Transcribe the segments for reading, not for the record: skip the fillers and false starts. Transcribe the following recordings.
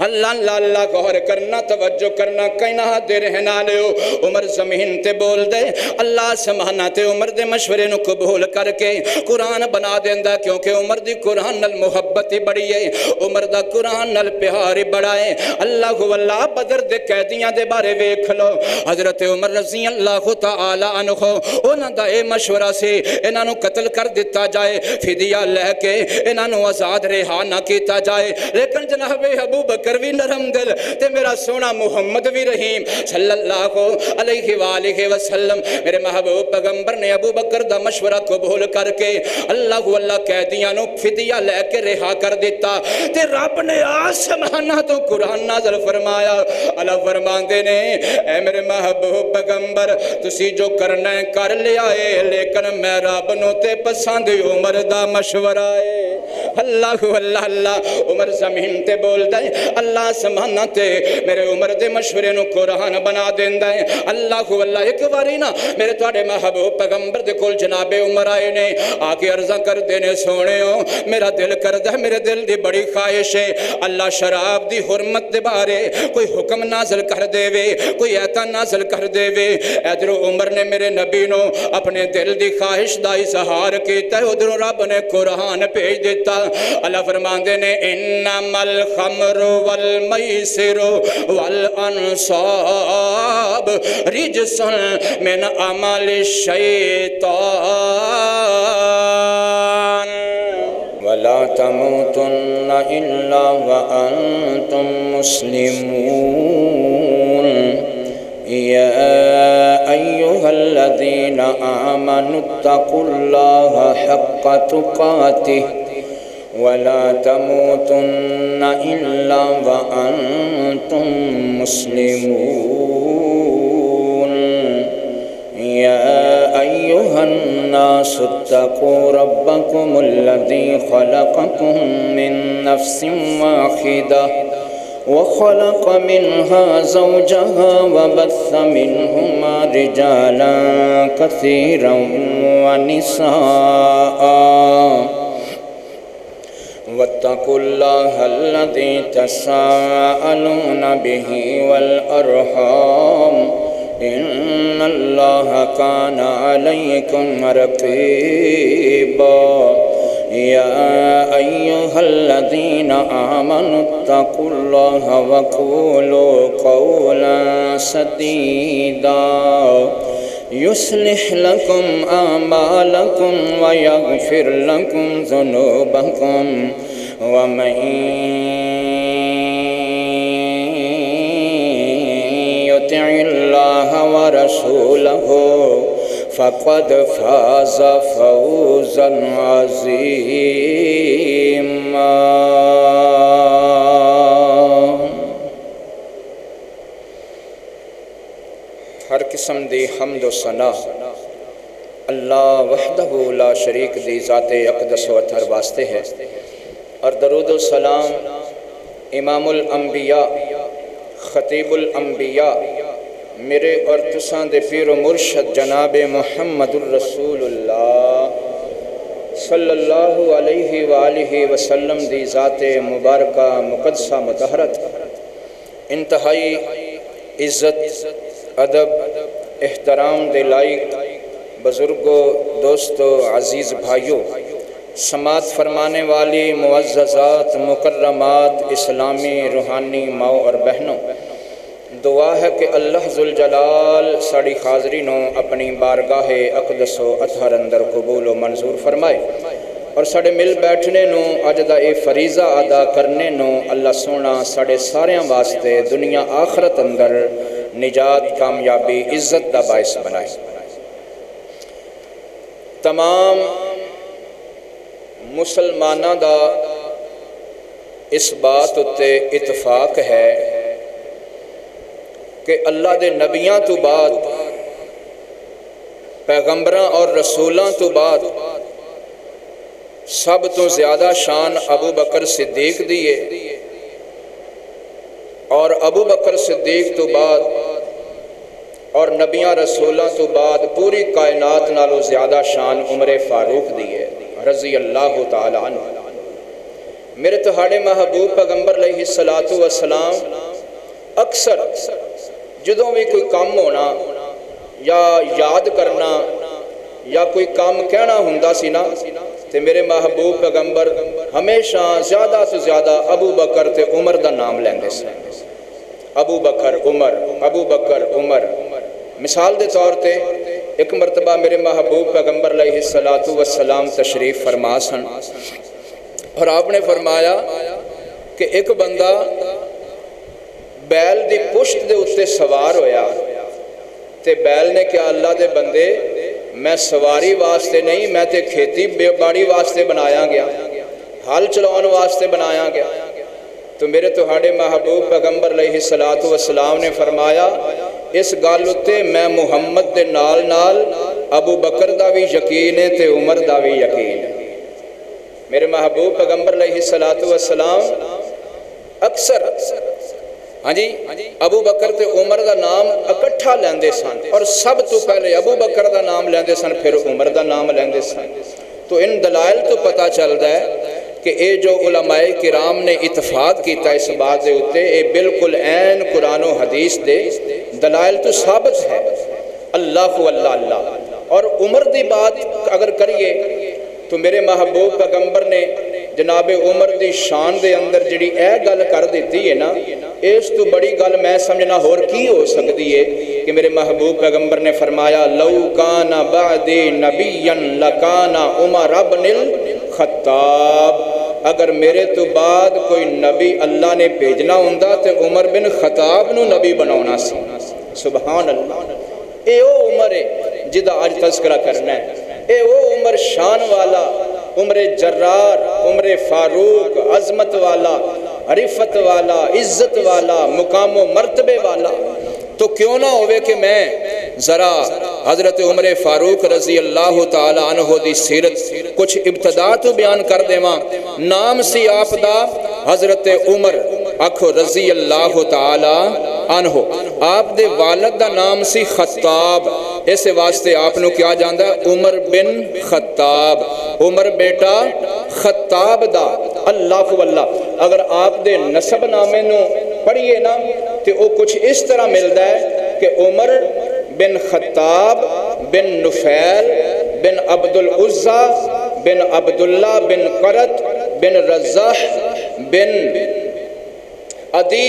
اللہ اللہ اللہ غور کرنا توجہ کرنا کہنا دے رہنا لیو عمر زمین تے بول دے اللہ سمانا تے عمر دے مشورے نو قبول کر کے قرآن بنا دیندہ کیونکہ عمر دی قرآن نل محبت بڑی ہے عمر دا قرآن نل پیار بڑا ہے اللہ واللہ بدر دے قیدیاں دے بارے ویکھ لو حضرت عمر رضی اللہ تعالی عنہ انہاں دا اے مشورہ سے انہاں نو قتل کر دیتا جائے فدیہ لے کے انہاں نو آزاد رہا نہ کیتا جائے لیکن جناب ابو بکر بھی نرم دل تے میرا سونا محمد بھی رحیم صلی اللہ علیہ وآلہ وسلم میرے محبوب پیغمبر نے ابو بکر دا مشورہ قبول کر کے اللہ واللہ قیدیاں نو فدیہ لے کے رہا کر دیتا تے رب نے آسمانہ تو قرآن نازل فرمایا اللہ فرماندے نے اے میرے محبوب پیغمبر تسی جو کرنا ہے کر لیا ہے لیکن میں رب نو تے پسند عمر دا مشورہ ہے اللہ اللہ اللہ عمر زمین تے بول دے اللہ سمانا تے میرے عمر دے مشورے نو قرآن بنا دین دے اللہ اللہ ایک باری نا میرے توڑے محبوب پیغمبر دے کول جناب عمر آئے نے آکے عرضہ کر دینے سونے ہو میرا دل کر دے میرے دل دی بڑی خواہش ہے اللہ شراب دی حرمت دے بارے کوئی حکم نازل کر دے وے کوئی ایتا نازل کر دے وے ادھر عمر نے میرے نبی نو اپنے دل دی خواہش دا اظہار کیتا ہے ادھر رب نے قرآن بھیج دیتا اللہ فرماندے نے انما الخمر والمیسر والانصاب رجس من عمل الشیطان ولا تموتن الا وانتم مسلمون يا أيها الذين آمنوا اتقوا الله حق تقاته ولا تموتن إلا وأنتم مسلمون يا أيها الناس اتقوا ربكم الذي خلقكم من نفس واحدة وخلق منها زوجها وبث منهما رجالا كثيرا ونساء واتقوا الله الذي تساءلون به والأرحام إن الله كان عليكم رقيبا يا أيها الذين آمنوا اتقوا الله وقولوا قولا سديدا يصلح لكم أعمالكم ويغفر لكم ذنوبكم ومن يطع الله ورسوله فقد فاز فوزا عظيما ہر قسم دی حمد و ثنا اللہ وحدہ لا شریک دی ذات اقدس و اطہر واسطے ہے اور درود و سلام امام الانبیاء خطیب الانبیاء میرے اور تساں دے پیر و مرشد جناب محمد الرسول اللہ صلی اللہ علیہ وآلہ وسلم دی ذات مبارکہ مقدسہ مطہرت انتہائی عزت ادب احترام دے لائق بزرگوں دوستوں عزیز بھائیوں سماعت فرمانے والی معززات مکرمات اسلامی روحانی ماؤں اور بہنوں دعا ہے کہ اللہ ذوالجلال ساڑی حاضری نو اپنی بارگاہ اقدس و اطہر اندر قبول و منظور فرمائے اور ساڑے مل بیٹھنے نو اجدہ اے فریضہ ادا کرنے نو اللہ سونا ساڑے ساریاں واسطے دنیا آخرت اندر نجات کامیابی عزت دا باعث بنائے تمام مسلمانہ دا اس بات اتے اتفاق ہے کہ اللہ دے نبیاں تو بعد پیغمبراں اور رسولاں تو بعد سب تو زیادہ شان ابو بکر صدیق دیئے اور ابو بکر صدیق تو بعد اور نبیاں رسولاں تو بعد پوری کائنات نالو زیادہ شان عمر فاروق دیئے رضی اللہ تعالی عنہ میرے تہاڑے محبوب پیغمبر علیہ الصلوۃ والسلام اکثر جدوں بھی کوئی کام ہونا یا یاد کرنا یا کوئی کام کہنا ہوندا سی نا تے میرے محبوب پیغمبر ہمیشہ زیادہ تو زیادہ ابو بکر تے عمر دا نام لیندے سن. ابو بکر عمر. مثال دے طور تے ایک مرتبہ میرے محبوب پیغمبر علیہ الصلوۃ والسلام تشریف فرما سن اور آپ نے فرمایا کہ ایک بندہ بیل دی پشت دے اتنے سوار ہویا تے بیل نے کہا اللہ دے بندے میں سواری واسطے نہیں میں تے کھیتی باڑی واسطے بنایا گیا ہل چلاؤن واسطے بنایا گیا. تو میرے تہاڑے محبوب پیغمبر علیہ الصلوۃ والسلام نے فرمایا اس گل اتے میں محمد دے نال نال ابو بکر دا بھی یقین ہے تے عمر دا بھی یقین ہے. میرے محبوب پیغمبر علیہ الصلوۃ والسلام اکثر ہاں جی ابو بکر تے عمر دا نام اکٹھا لیندے سن اور سب تو پہلے ابو بکر دا نام لیندے سن پھر عمر دا نام لیندے سن. تو ان دلائل تو پتہ چلدا ہے کہ اے جو علماء کرام نے اتفاق کیتا اس بات دے اتے اے بالکل عین قرآن و حدیث دے دلائل تو ثابت ہے. اللہ اللہ اور عمر دی بات اگر کریے تو میرے محبوب پیغمبر نے جناب عمر دی شان دے اندر جڑی اے گل کر دیتی ہے نا اس تو بڑی گل میں سمجھنا اور کی ہو سکتی ہے کہ میرے محبوب پیغمبر نے فرمایا لو کان بعدی نبیا لکان عمر بن الخطاب اگر میرے تو بعد کوئی نبی اللہ نے بھیجنا ہوندا تے عمر بن خطاب نو نبی بناونا سی. سبحان اللہ. اے او عمر ہے جدا آج تذکرہ کرنا ہے. اے او عمر شان والا عمر جرار عمر فاروق عظمت والا عرفت والا عزت والا مقام و مرتبے والا. تو کیوں نہ ہوئے کہ میں ذرا حضرت عمر فاروق رضی اللہ تعالی عنہ دی سیرت کچھ ابتدا تو بیان کر دیواں. نام سی آپ دا حضرت عمر آکھو رضی اللہ تعالی عنہ. آپ دے والد دا نام سی خطاب اس واسطے آپ نو کیا جاندا ہے عمر بن خطاب. عمر بیٹا خطاب دا. اللہ واللہ اگر آپ دے نسب نامے نو پڑھئے نا تو وہ کچھ اس طرح ملتا ہے کہ عمر بن خطاب بن نفیل بن عبد العزا بن عبداللہ بن قرط بن رزاح بن عدی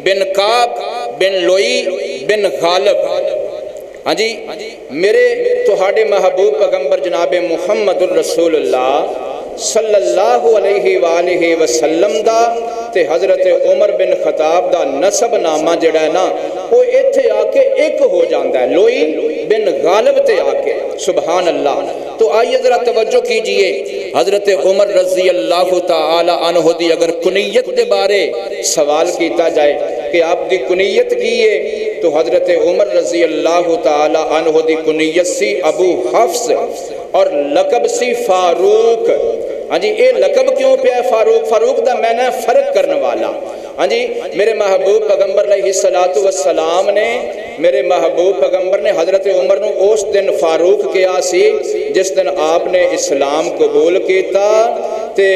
بن کعب بن لوئی بن غالب. ہاں جی میرے تہاڑے محبوب پیغمبر جناب محمد الرسول اللہ صلی اللہ علیہ وآلہ وسلم دا تے حضرت عمر بن خطاب دا نسب نامہ جڑا ہے نا وہ ایتھے آکے ایک ہو جاندہ ہے لوئی بن غالب تے آکے. سبحان اللہ. تو آئیے ذرا توجہ کیجئے حضرت عمر رضی اللہ تعالی عنہ دی اگر کنیت دے بارے سوال کیتا جائے کہ آپ دی کنیت کیے تو حضرت عمر رضی اللہ تعالی عنہ دی کنیت سی ابو حفص اور لقب سی فاروق. ہاں جی اے لقب کیوں پہ ہے فاروق؟ فاروق دا میں نے فرق کرنے والا. ہاں جی میرے محبوب پیغمبر علیہ الصلوۃ والسلام نے میرے محبوب پیغمبر نے حضرت عمر نو اس دن فاروق کیا سی جس دن آپ نے اسلام قبول کیتا تے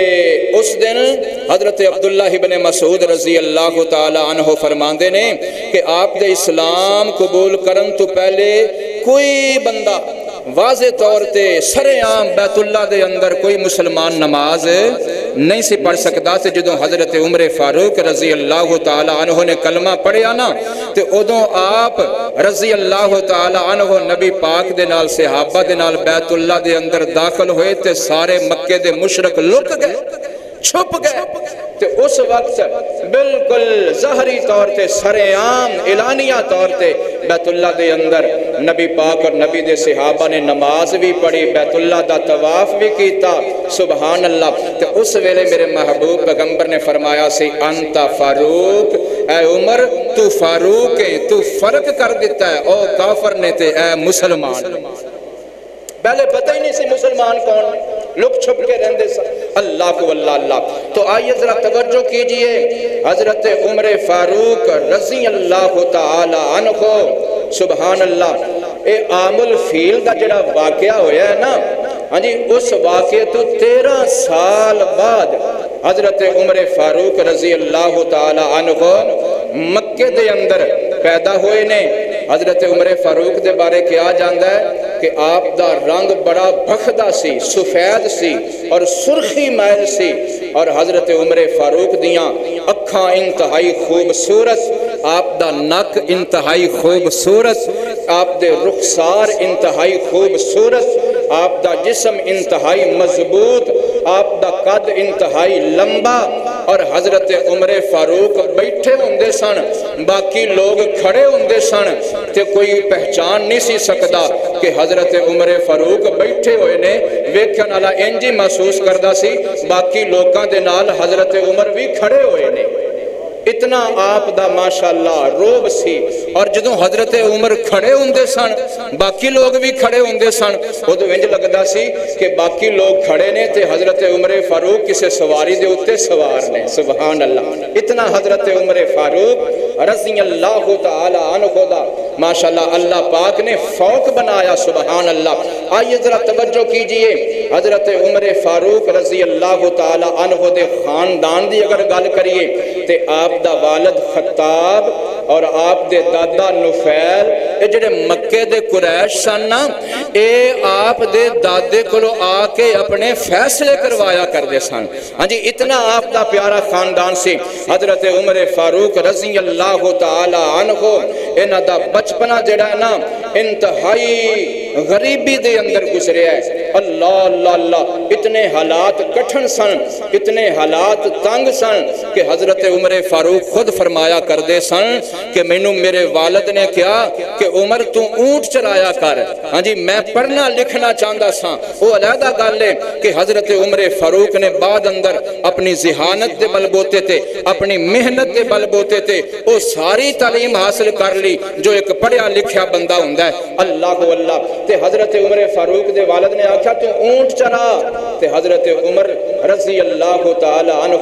اس دن حضرت عبداللہ ابن مسعود رضی اللہ تعالی عنہ فرماندے نے کہ آپ دے اسلام قبول کرن تو پہلے کوئی بندہ واضح طور تے سر عام بیت اللہ دے اندر کوئی مسلمان نماز نہیں سی پڑھ سکتا تے جدوں حضرت عمر فاروق رضی اللہ تعالی عنہ نے کلمہ پڑھیا نا تے ادوں آپ رضی اللہ تعالی عنہ نبی پاک دے نال صحابہ دے نال بیت اللہ دے اندر داخل ہوئے تے سارے مکے دے مشرک لک گئے چھپ گئے تے اس وقت بالکل ظاہری طور تے سر عام اعلانیہ طور تے بیت اللہ دے اندر نبی پاک اور نبی دے صحابہ نے نماز بھی پڑھی بیت اللہ دا طواف بھی کیتا. سبحان اللہ. تے اس ویلے میرے محبوب پیغمبر نے فرمایا سی انت فاروق اے عمر تو فاروق ہے تو فرق کر دیتا ہے او کافر نے تے اے مسلمان. پہلے پتہ ہی نہیں سی مسلمان کون لک چھپ کے رہندے سن. اللہ کو اللہ. تو آئیے ذرا توجہ کیجئے حضرت عمر فاروق رضی اللہ تعالی عنہ. سبحان اللہ. اے عام الفیل دا جڑا واقعہ ہویا ہے نا ہاں جی اس واقعے تو 13 سال بعد حضرت عمر فاروق رضی اللہ تعالی عنہ مکے دے اندر پیدا ہوئے نے۔ حضرت عمر فاروق دے بارے کیا جاندا ہے کہ آپ دا رنگ بڑا بخدا سی، سفید سی اور سرخی مائل سی، اور حضرت عمر فاروق دیاں اکھاں انتہائی خوبصورت، آپ دا نک انتہائی خوبصورت، آپ دے رخسار انتہائی خوبصورت، آپ دا جسم انتہائی مضبوط، آپ دا قد انتہائی لمبا، اور حضرت عمر فاروق بیٹھے ہوندے سن، باقی لوگ کھڑے ہوندے سن، تے کوئی پہچان نہیں سی سکدا کہ حضرت عمر فاروق بیٹھے ہوئے نے، ویکھن والا انجی محسوس کردا سی باقی لوکاں دے نال حضرت عمر بھی کھڑے ہوئے نے۔ اتنا آپ دا ماشاءاللہ روب سی، اور جدوں حضرت عمر کھڑے ہوندے سن باقی لوگ بھی کھڑے ہوندے سن، ادوں انج لگدا سی کہ باقی لوگ کھڑے نے تے حضرت عمر فاروق کسے سواری دے اوتے سوار نے۔ سبحان اللہ، اتنا حضرت عمر فاروق رضی اللہ تعالی عنہ دا ماشاءاللہ اللہ پاک نے فوق بنایا۔ سبحان اللہ، آئیے ذرا توجہ کیجئے، حضرت عمر فاروق رضی اللہ تعالی عنہ دے خاندان دی اگر گل کریے تے آپ دا والد خطاب اور آپ دے دادا نفیل، اے جڑے مکے دے قریش سن نا، اے آپ دے دادے کولو آ کے اپنے فیصلے کروایا کردے سن۔ ہاں جی، اتنا آپ دا پیارا خاندان سی۔ حضرت عمر فاروق رضی اللہ تعالی عنہ انہاں دا بچپنا جڑا نا انتہائی غریبی دے اندر گزریا ہے۔ اللہ اللہ اللہ، اتنے حالات کٹھن سن، اتنے حالات تنگ سن کہ حضرت عمر فاروق خود فرمایا کردے سن کہ مینوں میرے والد نے کہا کہ عمر تو اونٹ چرایا کر۔ ہاں جی، میں پڑھنا لکھنا چاہتا سا، وہ علیحدہ گل ہے کہ حضرت عمر فاروق نے بعد اندر اپنی ذہانت دے بل بوتے تے، اپنی محنت دے بل بوتے تے وہ ساری تعلیم حاصل کر لی جو ایک پڑھیا لکھیا بندہ ہوندا ہے۔ اللہ اللہ، تے حضرت عمر فاروق دے والد نے آکھا تو اونٹ چرا، تے حضرت عمر رضی اللہ تعالی عنہ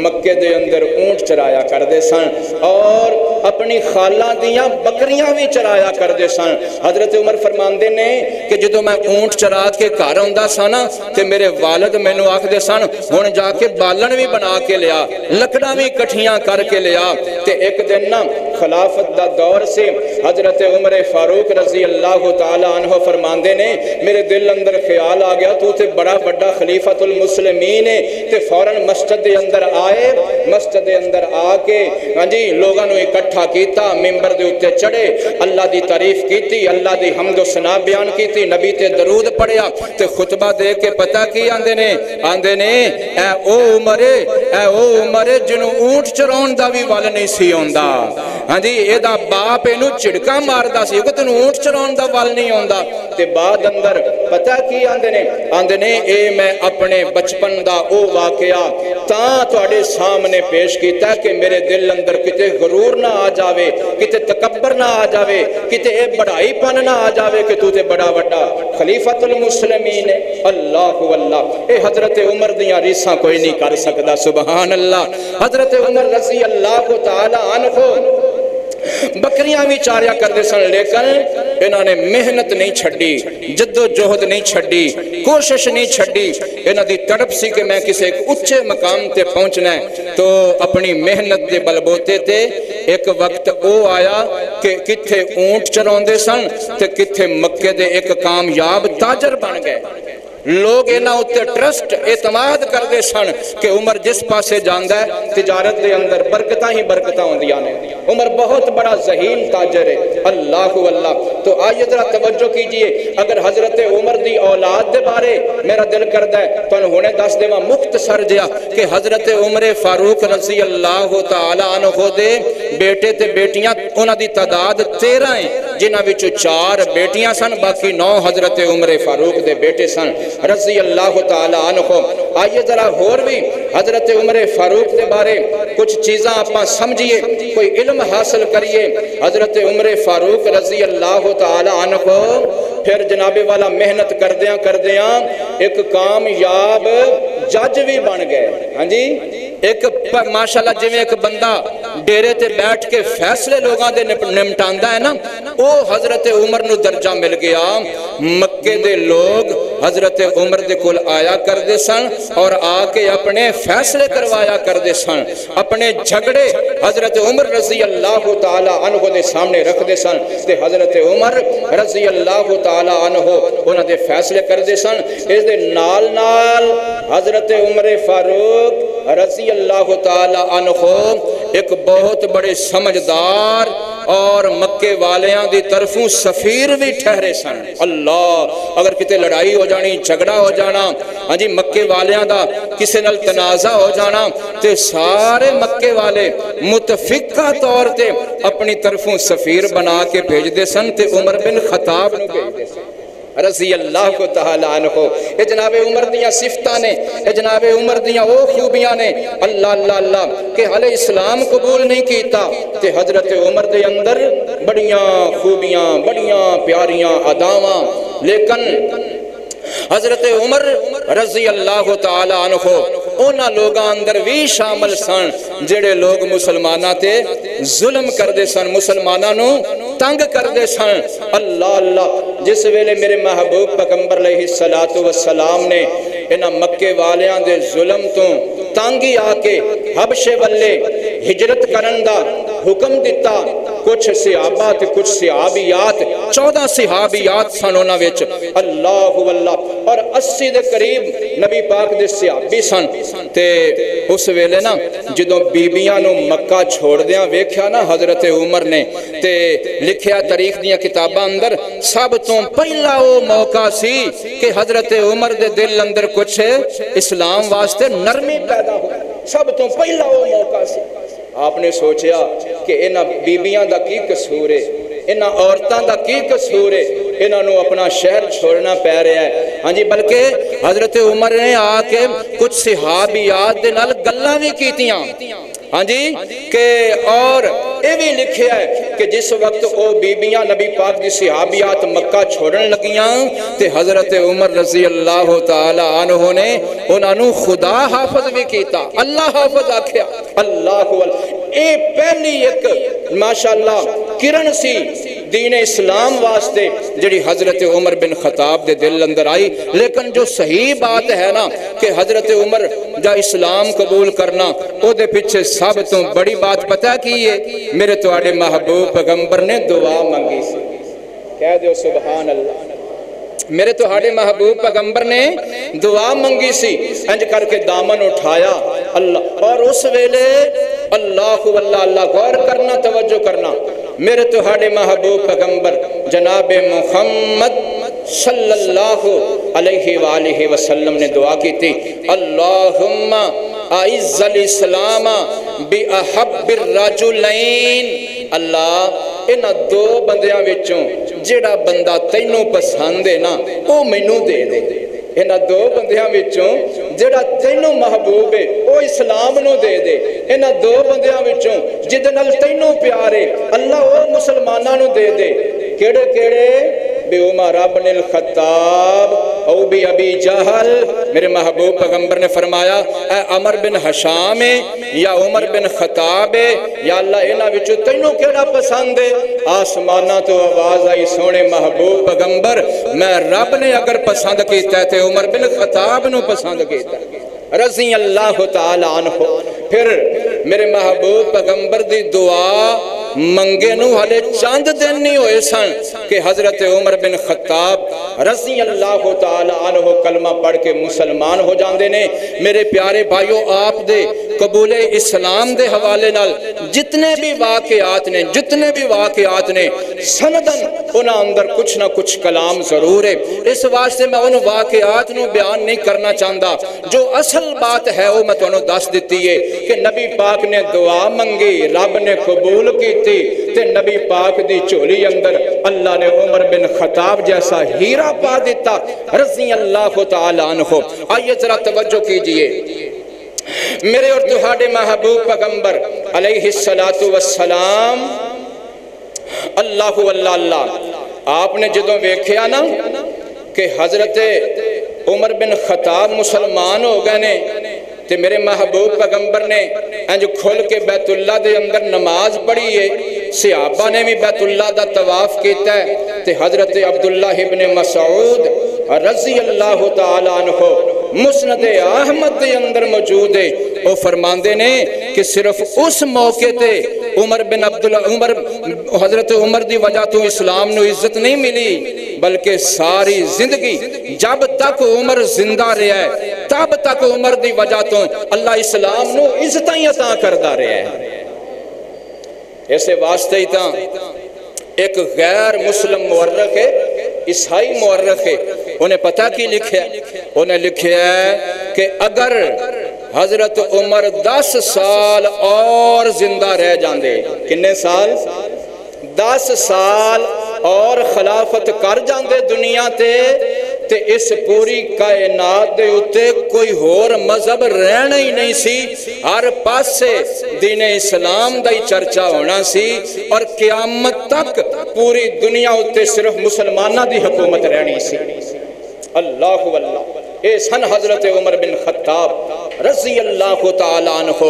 مکے دے اندر اونٹ چرایا کردے سن، اور اپنی خالہ دیاں بکریاں بھی چرایا کردے سن۔ حضرت عمر فرماندے نے کہ جدو میں اونٹ چرا کے گھر آندا سا نا تے میرے والد مینوں آکھدے سن ہن جا کے بالن بھی بنا کے لیا، لکڑاں بھی کٹھیاں کر کے لیا۔ تے ایک دن نا خلافت دا دور سے حضرت عمر فاروق رضی اللہ تعالی عنہ فرماندے نے میرے دل اندر خیال آ گیا تو تے بڑا بڑا خلیفۃ المسلمین ہے، تے فوراً مسجد دے اندر آئے، مسجد دے اندر آ کے ہاں جی لوگاں نو اکٹھا کیتا، ممبر دے اوتے چڑھے، اللہ دی تعریف کیتی، اللہ دی حمد و ثنا بیان کیتی، نبی تے درود پڑھیا، تے خطبہ دے کے پتہ کی آندے نے اے او عمر جنوں اونٹ چراون دا بھی ول نہیں سی ہوندا۔ ہاں جی، اے دا باپ اینو چڑکا ماردا سی کہ تینوں اونٹ چراون دا ول نہیں ہوندا۔ تے بعد اندر پتہ کی آندے نے اے میں اپنے بچپن دا او واقعہ تاں تواڈے سامنے پیش کیتا کہ میرے دل اندر کتے غرور نہ آ جاوے، کتے تکبر نہ آ جاوے، کتے اے بڑائی پن نہ آ جاوے کہ تو تے بڑا وڈا خلیفۃ المسلمین ہے۔ اللہ واللہ، اے حضرت عمر دیاں ریساں کوئی نہیں کر سکدا۔ سبحان اللہ، حضرت عمر رضی اللہ تعالی عنہ بکریاں بھی چاریا کردے سن، لیکن انہوں نے محنت نہیں چھڑی، جد و جہد نہیں چھڑی، کوشش نہیں چھڑی۔ انہوں دی تڑپ سی کہ میں کسی ایک اچھے مقام تے پہنچنا ہے، تو اپنی محنت دے بلبوتے تے ایک وقت او آیا کہ کتھے اونٹ چراندے سن تے کتھے مکے دے ایک کامیاب تاجر بن گئے۔ لوگ انہاں اتے ٹرسٹ اعتماد کردے سن کہ عمر جس پاسے جاندا ہے تجارت دے اندر برکتاں ہی برکتاں ہوندیاں نے، عمر بہت بڑا ذہین تاجر ہے۔ اللہ اللہ، تو آئیے ذرا توجہ کیجئے، اگر حضرت عمر دی اولاد دے بارے میرا دل کردا ہے تو ہنے دس دیواں مختصر جیا کہ حضرت عمر فاروق رضی اللہ تعالی عنہ دے بیٹے تے بیٹیاں انہاں دی تعداد 13 ہیں، جنہاں وچوں 4 بیٹیاں سن، باقی 9 حضرت عمر فاروق دے بیٹے سن رضی اللہ تعالی عنہ۔ آئیے ذرا اور بھی حضرت عمر فاروق دے بارے کچھ چیزاں اپنا سمجھئے، کوئی علم حاصل کریے۔ حضرت عمر فاروق رضی اللہ تعالی عنہ پھر جناب والا محنت کردیاں ایک کامیاب جج بھی بن گئے۔ ہاں جی، ایک ماشاءاللہ جویں ایک بندہ ڈیرے تے بیٹھ کے فیصلے لوگاں دے نمٹاندا ہے نا، او حضرت عمر نو درجہ مل گیا۔ مکے دے لوگ حضرت عمر دے کول آیا کردے سن اور آ کے اپنے فیصلے کروایا کردے سن، اپنے جھگڑے حضرت عمر رضی اللہ تعالی عنہ دے سامنے رکھ دے سن تے حضرت عمر رضی اللہ تعالی عنہ انہاں دے فیصلے کردے سن۔ اس دے نال نال حضرت عمر فاروق رضی اللہ تعالی عنہ ایک بہت بڑے سمجھدار اور مکے والیاں دی طرفوں سفیر بھی ٹھہرے سن۔ اللہ، اگر کتے لڑائی ہو جانی، جھگڑا ہو جانا، ہاں جی مکے والیاں دا کسے نال تنازع ہو جانا تے سارے مکے والے متفقہ طور تے اپنی طرفوں سفیر بنا کے بھیج دے سن تے عمر بن خطاب نو بھیج دے سن رضی اللہ تعالی عنہ۔ اے جناب عمر دیاں صفتاں نے، اے جناب عمر دیاں وہ خوبیاں نے، اللہ اللہ اللہ کہ حال اسلام قبول نہیں کیتا تے حضرت عمر دے اندر بڑیاں خوبیاں، بڑیاں پیاریاں اداواں، لیکن حضرت عمر رضی اللہ تعالی عنہ اونا لوگاں اندر بھی شامل سن جڑے لوگ مسلمانہ تے ظلم کردے سن، مسلمانہ نو تنگ کردے سن۔ اللہ اللہ، جس ویلے میرے محبوب پیغمبر علیہ السلام نے انہاں مکے والیاں دے ظلم تو تانگی آ کے حبشے والے ہجرت کرن دا حکم دیتا، کچھ صحابہ تے کچھ صحابیات، 14 صحابیات سن انہاں وچ، اللہ واللہ، اور 80 دے قریب نبی پاک دے صحابی سن۔ تے اس ویلے نا جدوں بیبیاں نو مکہ چھوڑ دیاں ویکھیا نا حضرت عمر نے تے لکھیا تاریخ دیاں کتاباں اندر سب تو پہلا وہ موقع سی کہ حضرت عمر دے دل اندر کچھ اسلام واسطے نرمی پیدا ہو، سب تو پہلا وہ موقع سی۔ آپ نے سوچیا کہ انہاں بیبیاں دا کی قصور ہے، انہاں عورتاں دا کی قصور ہے، انہاں نو اپنا شہر چھوڑنا پہ رہا ہے۔ ہاں جی، بلکہ حضرت عمر نے آ کے کچھ صحابیات دے نال گلاں بھی کیتیاں، ہاں جی، کہ اور یہ بھی لکھیا ہے کہ جس وقت او بیبیاں نبی پاک دی صحابیات مکہ چھوڑن لگیاں تے حضرت عمر رضی اللہ تعالی عنہ نے انہاں نو خدا حافظ بھی کیتا، اللہ حافظ آکھیا، اللہ اے پہلی ایک ماشاءاللہ کرن سی دین اسلام واسطے جڑی حضرت عمر بن خطاب دے دل اندر آئی۔ لیکن جو صحیح بات ہے نا کہ حضرت عمر جا اسلام قبول کرنا او دے پیچھے سب تو بڑی بات پتہ کی ہے، میرے تواڈے محبوب پیغمبر نے دعا مانگی سی، کہہ دیو سبحان اللہ، میرے تواڈے محبوب پیغمبر نے دعا منگی سی، انج کر کے دامن اٹھایا اللہ، اور اس ویلے اللہ واللہ، اللہ غور کرنا، توجہ کرنا، میرے تواڈے محبوب پیغمبر جناب محمد صلی اللہ علیہ وآلہ وسلم نے دعا کی تھی، اللہم اعز الاسلام بأحب الرجلین، اللہ انہاں دو بندیاں وچوں جڑا بندہ تینوں پسند ہے نا او مینوں دے دے، انہاں دو بندیاں وچوں جڑا تینوں محبوب ہے او اسلام نو دے دے، انہاں دو بندیاں وچوں جدے نال تینوں پیار ہے اللہ او مسلماناں نو دے دے، کیڑے کیڑے؟ بے عمر ابن الخطاب او بی ابی جہل، میرے محبوب پیغمبر نے فرمایا اے عمر بن حشام یا عمر بن خطاب یا اللہ انہاں وچوں تینوں کیڑا پسند ہے؟ آسمانہ تو آواز آئی، سونے محبوب پیغمبر میں رب نے اگر پسند کیتا ہے تے عمر بن خطاب نو پسند کیتا ہے رضی اللہ تعالی عنہ۔ پھر میرے محبوب پیغمبر دی دعا منگے نو ہلے چاند دن نہیں ہوئے سن کہ حضرت عمر بن خطاب رضی اللہ تعالی عنہ کلمہ پڑھ کے مسلمان ہو جاندے نے۔ میرے پیارے بھائیو، آپ دے قبول اسلام دے حوالے نال جتنے بھی واقعات نے سندن انہاں اندر کچھ نہ کچھ کلام ضرور ہے، اس واسطے میں ان واقعات نو بیان نہیں کرنا چاہتا، جو اصل بات ہے وہ میں تانوں دس دیتی ہے کہ نبی پاک نے دعا منگی، رب نے قبول کی تے نبی پاک دی چولی اندر اللہ نے عمر بن خطاب جیسا ہیرا پا دیتا رضی اللہ تعالی عنہ۔ آئیے ذرا توجہ کیجئے، میرے اور تہاڈے محبوب پیغمبر علیہ السلام اللہ اللہ، آپ نے جدوں ویکھیا نا کہ حضرت عمر بن خطاب مسلمان ہو گئے نے تے میرے محبوب پیغمبر نے انج کھل کے بیت اللہ دے اندر نماز پڑھی ہے صحابہ نے بھی بیت اللہ دا طواف کیتا ہے تے حضرت عبداللہ ابن مسعود رضی اللہ تعالیٰ عنہ مسند احمد دے اندر موجود ہے وہ فرماندے نے کہ صرف اس موقع تے حضرت عمر دی وجہ تو اسلام نو عزت نہیں ملی بلکہ ساری زندگی جب تک عمر زندہ رہا ہے تب تک عمر دی وجہ تو اللہ اسلام نو عزتاں عطا کردا رہا ہے ایسے واسطے ہی تاں ایک غیر مسلم مورخ ہے عیسائی مورخ ہے انہیں پتہ کی لکھیا انہیں لکھیا ہے کہ اگر حضرت عمر 10 سال اور زندہ رہ جاندے کنے سال 10 سال اور خلافت کر جاندے دنیا تے اس پوری کائنات دے اتے کوئی اور مذہب رہنا ہی نہیں سی ہر پاس سے دین اسلام دا ہی چرچا ہونا سی اور قیامت تک پوری دنیا اتے صرف مسلمانہ دی حکومت رہنی سی اللہ واللہ اے سن حضرت عمر بن خطاب رضی اللہ تعالیٰ عنہ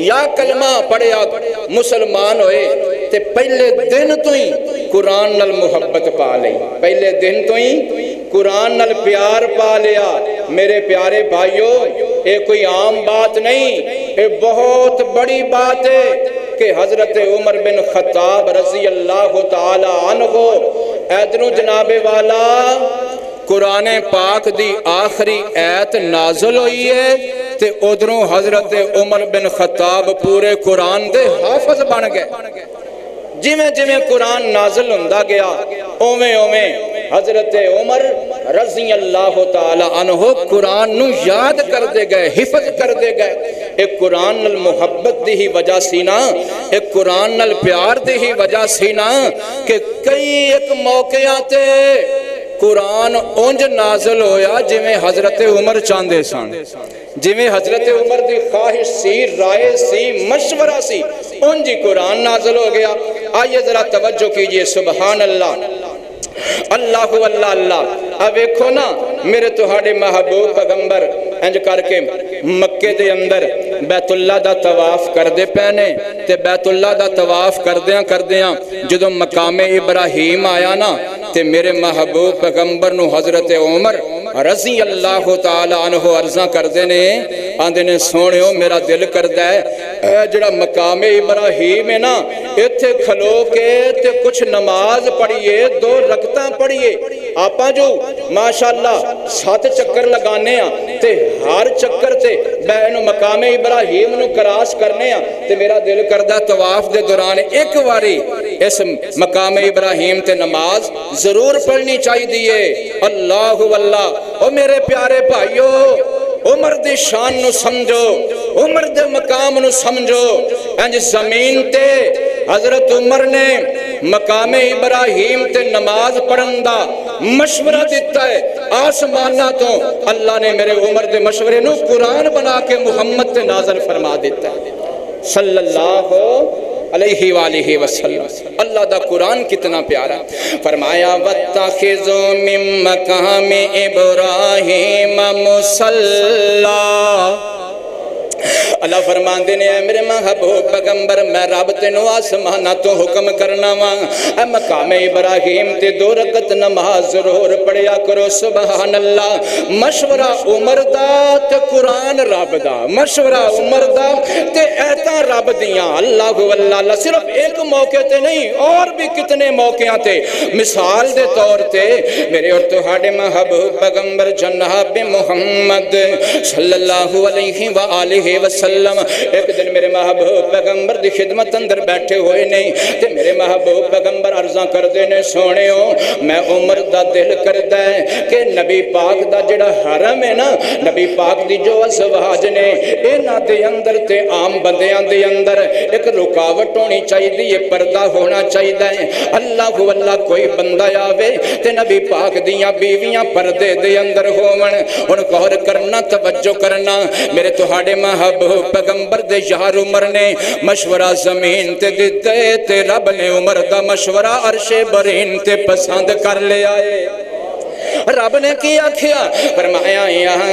یا کلمہ پڑھیا مسلمان ہوئے تے پہلے دن تو ہی قرآن نال محبت پا لئی پہلے دن تو ہی قرآن نال پیار پا لیا میرے پیارے بھائیو اے کوئی عام بات نہیں اے بہت بڑی بات ہے کہ حضرت عمر بن خطاب رضی اللہ تعالی عنہ ادھروں جناب والا قرآن پاک دی آخری ایت نازل ہوئی ہے تے ادھروں حضرت عمر بن خطاب پورے قرآن دے حافظ بن گئے جویں جویں قرآن نازل ہوندا گیا اوویں اوویں حضرت عمر رضی اللہ تعالی عنہ قرآن نو یاد کر دے گئے حفظ کر دے گئے ایک قرآن نال محبت دی ہی وجہ سی نا ایک قرآن نال پیار دی ہی وجہ سی نا کہ کئی ایک موقع آتے قرآن اونج نازل ہویا جویں حضرت عمر چاندے سن جویں حضرت عمر دی خواہش سی رائے سی مشورہ سی اونج قرآن نازل ہو گیا آئیے ذرا توجہ کیجئے سبحان اللہ اللہ واللہ اللہ اب ایکھو نا میرے تہاڑے محبوب پیغمبر انج کر کے مکے دے اندر بیت اللہ دا طواف کر دے پہنے تے بیت اللہ دا طواف کر دیاں جدو مقام ابراہیم آیا نا تے میرے محبوب پیغمبر نو حضرت عمر رضی اللہ تعالی عنہ عرضاں کر دینے آندے نے سونیو میرا دل کردہ ہے جڑا مقام ابراہیم ہے نا ایتھے کھلو کے تے کچھ نماز پڑھئے 2 رکعتاں پڑھئے آپا جو ماشاءاللہ 7 چکر لگانے ہیں تے ہر چکر تے بینو مقام ابراہیم نو کراس کرنے ہیں تے میرا دل کردہ طواف دے دوران ایک واری اس مقام ابراہیم تے نماز ضرور پڑھنی چاہی دیئے اللہ واللہ او میرے پیارے بھائیو عمر دی شان نو سمجھو عمر دے مقام نو سمجھو انج زمین تے حضرت عمر نے مقام ابراہیم تے نماز پڑھندا مشورہ دیتا ہے آسمانہ تو اللہ نے میرے عمر دے مشورے نو قرآن بنا کے محمد تے نازل فرما دیتا ہے صلی اللہ علیہ وآلہ وسلم اللہ دا قرآن کتنا پیارا فرمایا وَاتَّخِذُوا مِن مَّقَامِ إِبْرَاهِيمَ مُصَلًّى اللہ فرمان دینے اے میرے محبوب پیغمبر میں رب تینو آسمانہ تو حکم کرنا وہاں اے مقام ابراہیم تے 2 رکعت نماز ضرور پڑھیا کرو سبحان اللہ مشورہ عمر دا تے قرآن رب دا مشورہ عمر دا تے ایتاں رب دیاں اللہ واللہ صرف ایک موقع تے نہیں اور بھی کتنے موقعاں تے مثال دے طور تے میرے اور تہاڑے محبوب پیغمبر جناب محمد صلی اللہ علیہ وآلہ وسلم ایک دن میرے محبوب پیغمبر دی خدمت اندر بیٹھے ہوئے نہیں تے میرے محبوب پیغمبر عرضاں کر دینے سونے ہو میں عمر دا دل کردہ ہے کہ نبی پاک دا جڑا حرم ہے نا نبی پاک دی جو ازواج نے اینا دے اندر تے عام بندیاں دے اندر ایک رکاوٹ ہونی چاہی دی یہ پردہ ہونا چاہی ہے اللہ واللہ کوئی بندہ آوے تے نبی پاک دیاں بیویاں پردے دے اندر ہومن ان غور کرنا توجہ کرنا میرے تہاڑے محبوب پیغمبر دے یار عمر نے مشورہ زمین تے دیتے تے رب نے عمر دا مشورہ عرش برین تے پسند کر لے آئے رب نے کیا کیا فرمایا یہاں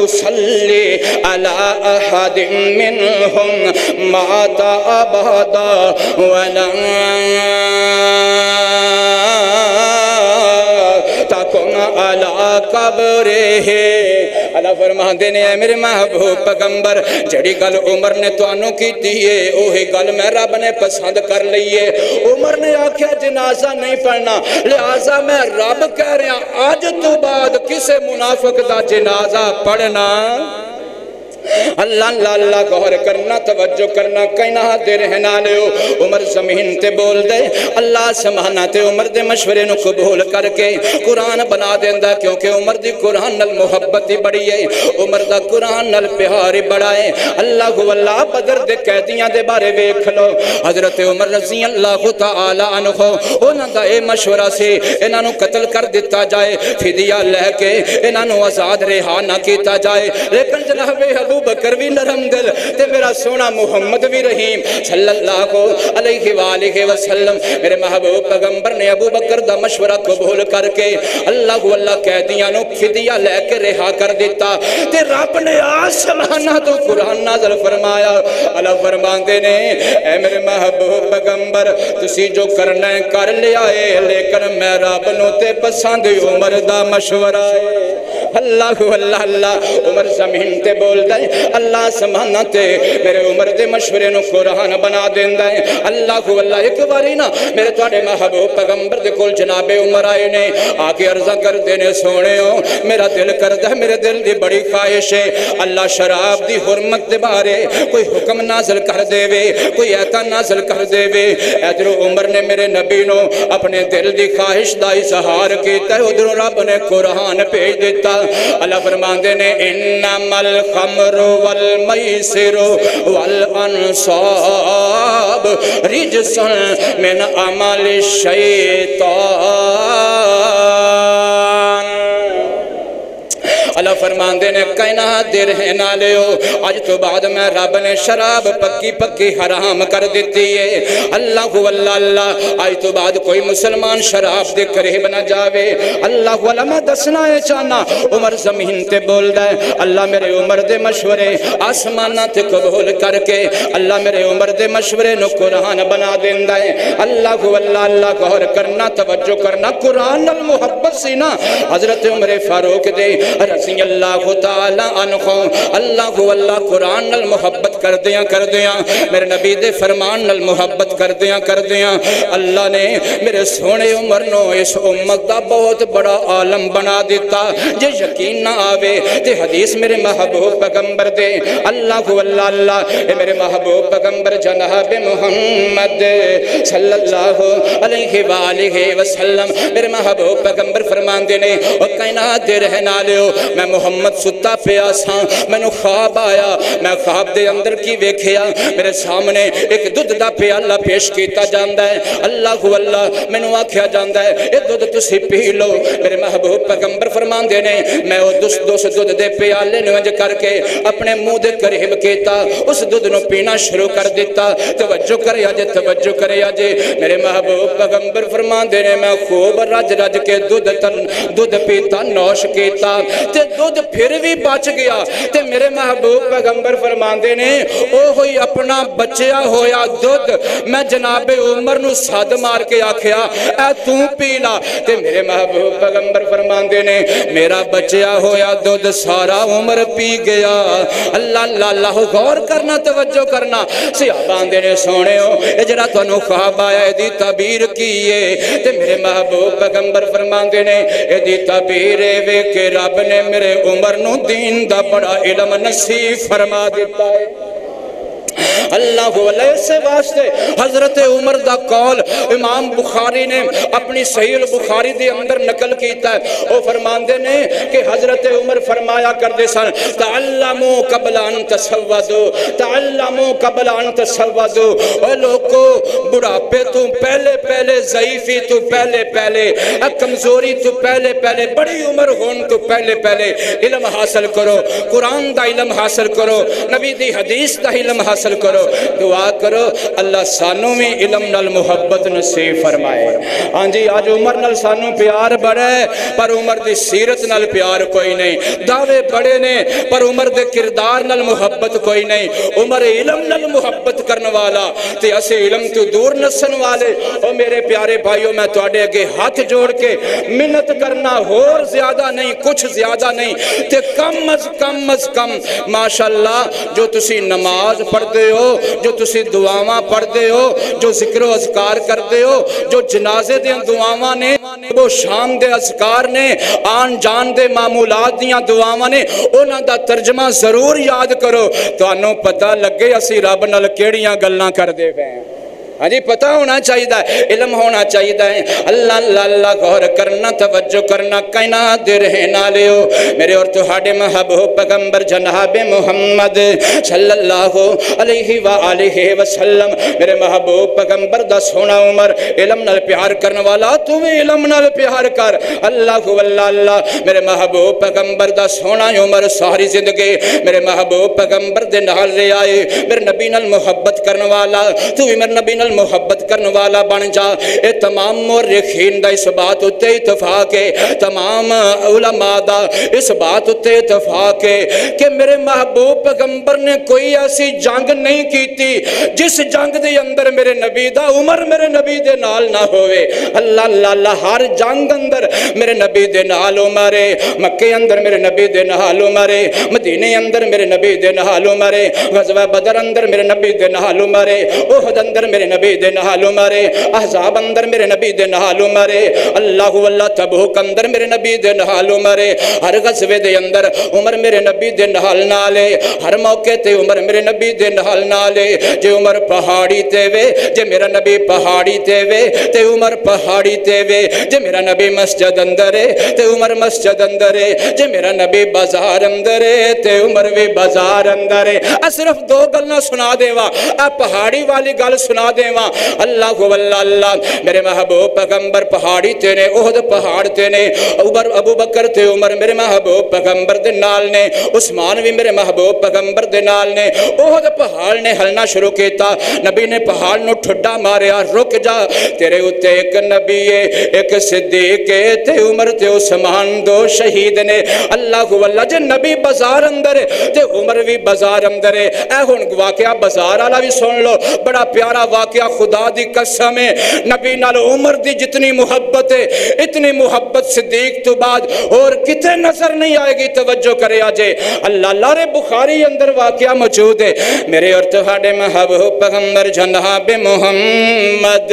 تصلی علی احد منہم مات ابدا ولا تکن علی قبرہ۔ اللہ فرماندے نے اے میرے محبوب پیغمبر جڑی گل عمر نے توانوں کی دیئے اوہی گل میں رب نے پسند کر لئیے۔ عمر نے آکھیا جنازہ نہیں پڑھنا لہذا میں رب کہہ رہا آج تو بعد کسے منافق دا جنازہ پڑھنا۔ اللہ اللہ اللہ غور کرنا توجہ کرنا کہنا دے رہنا لیو۔ عمر زمین تے بول دے اللہ سمانا تے عمر دے مشورے نو قبول کر کے قرآن بنا دیندہ کیونکہ عمر دی قرآن نل محبتی بڑی ہے عمر دا قرآن نل پیاری بڑا ہے۔ اللہ واللہ بدر دے قیدیاں دے بارے ویکھ لو حضرت عمر رضی اللہ تعالی عنہ انہاں دا اے مشورہ سے انہاں نو قتل کر دیتا جائے فدیہ لے کے انہاں نو آزاد رہا نہ کیتا جائے لیکن جناب ابو بکر بھی نرم دل تے میرا سونا محمد بھی رحیم صلی اللہ علیہ وآلہ وسلم میرے محبوب پیغمبر نے ابو بکر دا مشورہ قبول کر کے اللہ قیدیاں نو فدیہ لے کے رہا کر دیتا تے رب نے آسمانہ تو قرآن نازل فرمایا۔ اللہ فرماندے نے اے میرے محبوب پیغمبر تسی جو کرنا ہے کر لیا ہے لیکن میں رب نو تے پسند عمر دا مشورہ ہے۔ اللہ اللہ اللہ عمر زمین تے بول دے اللہ سمانا تے میرے عمر دے مشورے نو قرآن بنا دیندہ ہے۔ اللہ اللہ ایک باری نا میرے توڑے محبوب پیغمبر دے کل جناب عمر آئے نے آکے عرضہ کر دینے سونے ہو میرا دل کر دے میرے دل دی بڑی خواہش ہے اللہ شراب دی حرمت دے بارے کوئی حکم نازل کر دے وے کوئی ایتا نازل کر دے وے۔ ادھر عمر نے میرے نبی نو اپنے دل دی خواہش دا اظہار کیتا ہے ادھر رب نے قرآن بھیج دیتا۔ اللہ فرماندے نے انما الخمر والمیسر والانصاب رجس من عمل الشیطان۔ اللہ فرماندے نے کہنا دے رہنا لیو آج تو بعد میں رب نے شراب پکی پکی حرام کر دیتی ہے۔ اللہ واللہ اللہ آج تو بعد کوئی مسلمان شراب دے قریب نہ جاوے۔ اللہ واللہ میں دسنا ہے چاہنا عمر زمین تے بول دے اللہ میرے عمر دے مشورے آسمانہ تے قبول کر کے اللہ میرے عمر دے مشورے نو قرآن بنا دیندہ ہے۔ اللہ واللہ اللہ غور کرنا توجہ کرنا قرآن المحبت سینا حضرت عمر فاروق دے رضی اللہ تعالی عنہ اللہ واللہ قرآن نال محبت کر دیاں میرے نبی دے فرمان نال محبت کر دیاں اللہ نے میرے سونے عمر نو اس امت دا بہت بڑا عالم بنا دیتا جے یقین نہ آوے تے حدیث میرے محبوب پیغمبر دے اللہ واللہ اللہ اے میرے محبوب پیغمبر جناب محمد صلی اللہ علیہ وآلہ وسلم میرے محبوب پیغمبر فرمان دینے اور کائنات دے رہنا لیو میں محمد ستا پیا ساں میں نو خواب آیا میں خواب دے اندر کی ویکھیا میرے سامنے ایک دودھ دا پیالہ پیش کیتا جاندہ ہے اللہ واللہ میں نو آکھیا جاندہ ہے اے دودھ تسی پی لو میرے محبوب پیغمبر فرمان دینے میں وہ دوس دودھ دے پیالے نوانج کر کے اپنے منہ دے قریب کیتا اس دودھ نو پینا شروع کر دیتا توجہ کرے آجے میرے محبوب پیغمبر فرمان دینے میں خوب رج کے دودھ پیتا نوش کیتا تے دودھ پھر بھی بچ گیا تے میرے محبوب پیغمبر فرمان دینے او ہوئی اپنا بچیا ہویا دودھ میں جناب عمر نو ساد مار کے آکھیا اے تو پیلا تے میرے محبوب پیغمبر فرمان دینے میرا بچیا ہویا دودھ سارا عمر پی گیا اللہ اللہ اللہ غور کرنا توجہ کرنا صحابان دینے سونے ہو اجرا تو انہوں خواب آیا ایدی تعبیر کیے تے میرے محبوب پیغمبر فرمان دینے ایدی تعبیر وے کہ رب نے میرے عمر نو دین دا بڑا علم نصیب فرما دیتا ہے اللہ علیہ سے واسطے حضرت عمر دا قول امام بخاری نے اپنی صحیح البخاری دے اندر نقل کیتا ہے وہ فرمان دینے کہ حضرت عمر فرمایا کر دے سن تعلمو قبل ان تسودو اے لوگو بڑھاپے تو پہلے ضعیفی تو پہلے کمزوری تو پہلے بڑی عمر ہون تو پہلے علم حاصل کرو قرآن دا علم حاصل کرو نبی دی حدیث دا علم حاصل کرو دعا کرو اللہ سانو بھی علم نال محبت نصیب فرمائے۔ ہاں جی آج عمر نال سانو پیار بڑا ہے پر عمر دی سیرت نال پیار کوئی نہیں، دعوے بڑے نے پر عمر دے کردار نال محبت کوئی نہیں۔ عمر علم نال محبت کرن والا تے اسے علم تو دور نسن والے۔ او میرے پیارے بھائیو میں تواڈے اگے ہاتھ جوڑ کے منت کرنا ہور زیادہ نہیں کچھ زیادہ نہیں تے کم از کم ماشاءاللہ جو تسی نماز پڑھتے ہو، جو تسی دعاواں پڑھتے ہو، جو ذکر و اذکار کرتے ہو، جو جنازے دے دعاواں نے، وہ شام دے اذکار نے، آن جان دے معمولات دیاں دعاواں نے، انہاں دا ترجمہ ضرور یاد کرو تو انہوں پتہ لگے اسی رب نال کیڑیاں گلاں کر دے پئے ہیں۔ ہاں جی پتہ ہونا چاہیے، علم ہونا چاہیے۔ اللہ اللہ اللہ غور کرنا، توجہ کرنا، کائنات دے رہنا لیو میرے اور تہاڈے محبوب پیغمبر جناب محمد صلی اللہ علیہ وآلہ وسلم، میرے محبوب پیغمبر دا سونا عمر علم نال پیار کرنے والا، تو بھی علم نال پیار کر۔ اللہ واللہ اللہ میرے محبوب پیغمبر دا سونا عمر ساری زندگی میرے محبوب پیغمبر دے نال رہ آئے، میرے نبی نال محبت کرنے والا، تو بھی میرے نبی نال محبت کرنے والا بن جا۔ اے تمام مورخین دا اس بات اتے اتفاق ہے، تمام علماء دا اس بات اتے اتفاق ہے کہ میرے محبوب پیغمبر نے کوئی ایسی جنگ نہیں کیتی جس جنگ دے اندر میرے نبی دا عمر میرے نبی دے نال نہ ہوئے۔ اللہ اللہ اللہ ہر جنگ اندر میرے نبی دے نال عمر ہے، مکے اندر میرے نبی دے نال عمر ہے، مدینے اندر میرے نبی دے نال عمر ہے، غزوہ بدر اندر میرے نبی دے نال عمر ہے، احد اندر میرے نبی دے نال عمر ہے، احزاب اندر میرے نبی دے نال عمر ہے، اللہ واللہ تبوک اندر میرے نبی دے نال عمر ہے، ہر غزوے دے اندر عمر میرے نبی دے نال نالے، ہر موقع تے عمر میرے نبی دے نال نالے۔ جے عمر پہاڑی تے وے، جے میرا نبی پہاڑی تے وے تے عمر پہاڑی تے وے، جے میرا نبی مسجد اندر ہے تے عمر مسجد اندر ہے، جے میرا نبی بازار اندر ہے تے عمر بھی بازار اندر ہے۔ صرف دو گلاں سنا دیوا، پہاڑی والی گل سنا دیوا۔ اللہ واللہ اللہ میرے محبوب پیغمبر پہاڑی تے نے، احد پہاڑ تے نے، ابو بکر تے عمر میرے محبوب پیغمبر دے نال نے، عثمان بھی میرے محبوب پیغمبر دے نال نے۔ احد پہاڑ نے ہلنا شروع کیتا، نبی نے پہاڑ نو ٹھڈا ماریا، رک جا تیرے اتے ایک نبی ہے، ایک صدیق ہے تے عمر تے عثمان دو شہید نے۔ اللہ واللہ جے نبی بازار اندر ہے تے عمر بھی بازار اندر ہے۔ اے ہن واقعہ بازار والا بھی سن لو، بڑا پیارا واقعہ، خدا دی قسم ہے نبی نال عمر دی جتنی محبت ہے اتنی محبت صدیق تو بعد اور کتے نظر نہیں آئے گی۔ توجہ کرے آجے اللہ اللہ رے بخاری اندر واقعہ موجود ہے میرے اور تہاڈے محبوب پیغمبر جناب محمد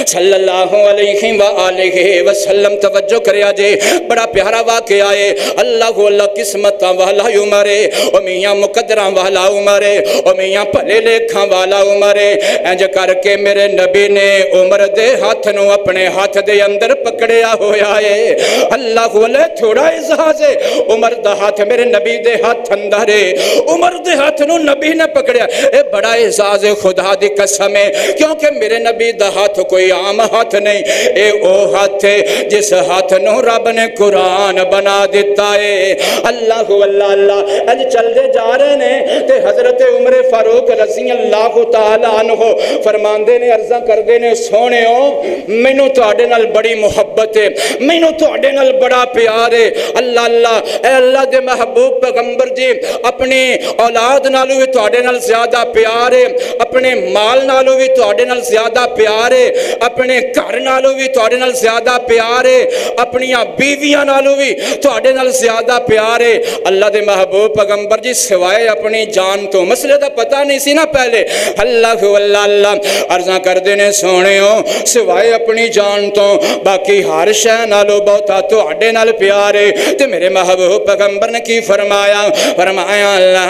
صلی اللہ علیہ وآلہ وسلم۔ توجہ کریا جے بڑا پیارا واقعہ ہے، اللہ اللہ قسمتاں والا عمر ہے، او میاں مقدراں والا عمر ہے، او میاں بھلے لیکھاں والا عمر ہے۔ انج کر کے میرے نبی نے عمر دے ہاتھ نو اپنے ہاتھ دے اندر پکڑیا ہویا ہے۔ اللہ اللہ تھوڑا احساس ہے، عمر دا ہاتھ میرے نبی دے ہاتھ اندر ہے، عمر دے ہاتھ نو نبی نے پکڑیا، اے بڑا احساس ہے خدا دی قسم ہے، کیونکہ میرے نبی دا ہاتھ کوئی عام ہاتھ نہیں، اے او ہاتھ ہے جس ہاتھ نو رب نے قرآن بنا دیتا ہے۔ اللہ اللہ اللہ اج چل دے جا رہے نے تے حضرت عمر فاروق رضی اللہ تعالی عنہ فرماندے نے، عرضاں کردے نے، سونے ہو مینوں تواڈے نال بڑی محبت ہے، مینوں تواڈے نال بڑا پیار ہے۔ اللہ اللہ اے اللہ دے محبوب پیغمبر جی اپنی اولاد نالوں بھی تواڈے نال زیادہ پیار ہے، اپنے مال نالوں بھی تواڈے نال زیادہ پیار ہے، اپنے گھر نالوں بھی تواڈے نال زیادہ پیار ہے، اپنیاں بیویاں نالوں بھی تواڈے نال زیادہ پیار ہے۔ اللہ دے محبوب پیغمبر جی سوائے اپنی جان تو، مسئلے دا پتہ نہیں سی نا پہلے، اللہ اللہ اللہ عرضاں کردے نے سونے ہو سوائے اپنی جان تو باقی ہر شے نالوں بہتا تواڈے نال پیار ہے۔ تے میرے محبوب پیغمبر نے کی فرمایا، فرمایا اللہ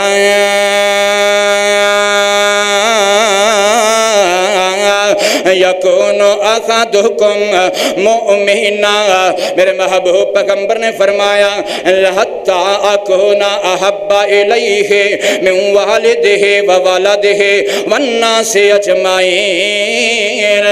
یکون یکون احدکم مؤمنا، میرے محبوب پیغمبر نے فرمایا حتی اکون احب الیہ من والدہ وولدہ والناس اجمعین۔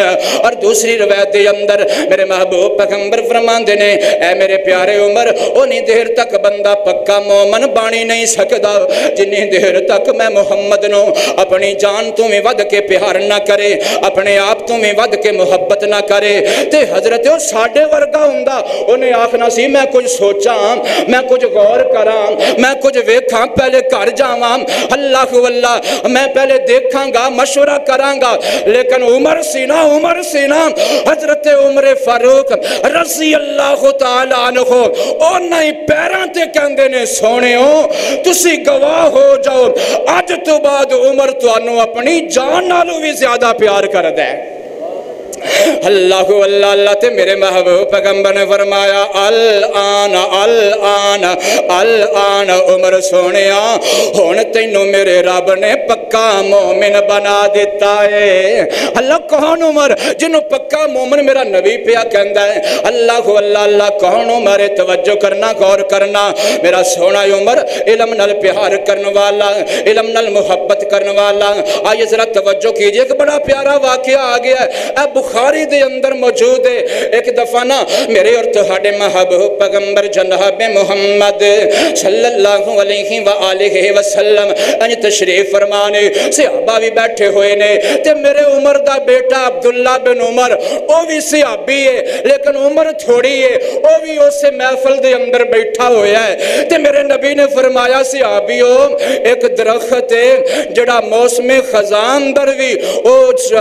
اور دوسری روایت کے اندر میرے محبوب پیغمبر فرماندے نے اے میرے پیارے عمر اونی دیر تک بندہ پکا مومن بانی نہیں سکدا جنی دیر تک میں محمد نو اپنی جان تو میں ود کے پیار نہ کرے، اپنے آپ تو میں ود کے محبت نہ کرے۔ تے حضرت او ساڈے ورگا ہوندا انہیں آکھنا سی میں کچھ سوچاں، میں کچھ غور کراں، میں کچھ ویکھاں، پہلے گھر جاواں، اللہ واللہ میں پہلے دیکھاں گا، مشورہ کراں گا۔ لیکن عمر سینا حضرت عمر فاروق رضی اللہ تعالیٰ عنہ او نہیں پیراں تے کہندے نے سونےو تسی گواہ ہو جاؤ اج تو بعد عمر تانوں اپنی جان نالوں بھی زیادہ پیار کردا ہے۔ اللہ اللہ اللہ تے میرے محبوب پیغمبر نے فرمایا الان الان الان عمر سونیا ہن تینوں میرے رب نے پکا مومن بنا دیتا ہے۔ اللہ کون عمر جنوں پکا مومن میرا نبی پیا کہندا ہے؟ اللہ اللہ اللہ کون عمر؟ توجہ کرنا غور کرنا میرا سونا عمر علم نال پیار کرنے والا، علم نال محبت کرنے والا۔ آئیے ذرا توجہ کیجئے کہ بڑا پیارا واقعہ آ گیا ہے، بخاری دے اندر موجود ہے۔ ایک دفعہ نا میرے اور تہاڈے محبوب پیغمبر جناب محمد صلی اللہ علیہ وآلہ وسلم انج تشریف فرمانے، صحابہ بھی بیٹھے ہوئے نے تے میرے عمر دا بیٹا عبداللہ بن عمر او بھی صحابی ہے لیکن عمر تھوڑی ہے، او بھی اسے محفل دے اندر بیٹھا ہویا ہے۔ تے میرے نبی نے فرمایا صحابیو ایک درخت ہے جڑا موسم خزاں اندر بھی او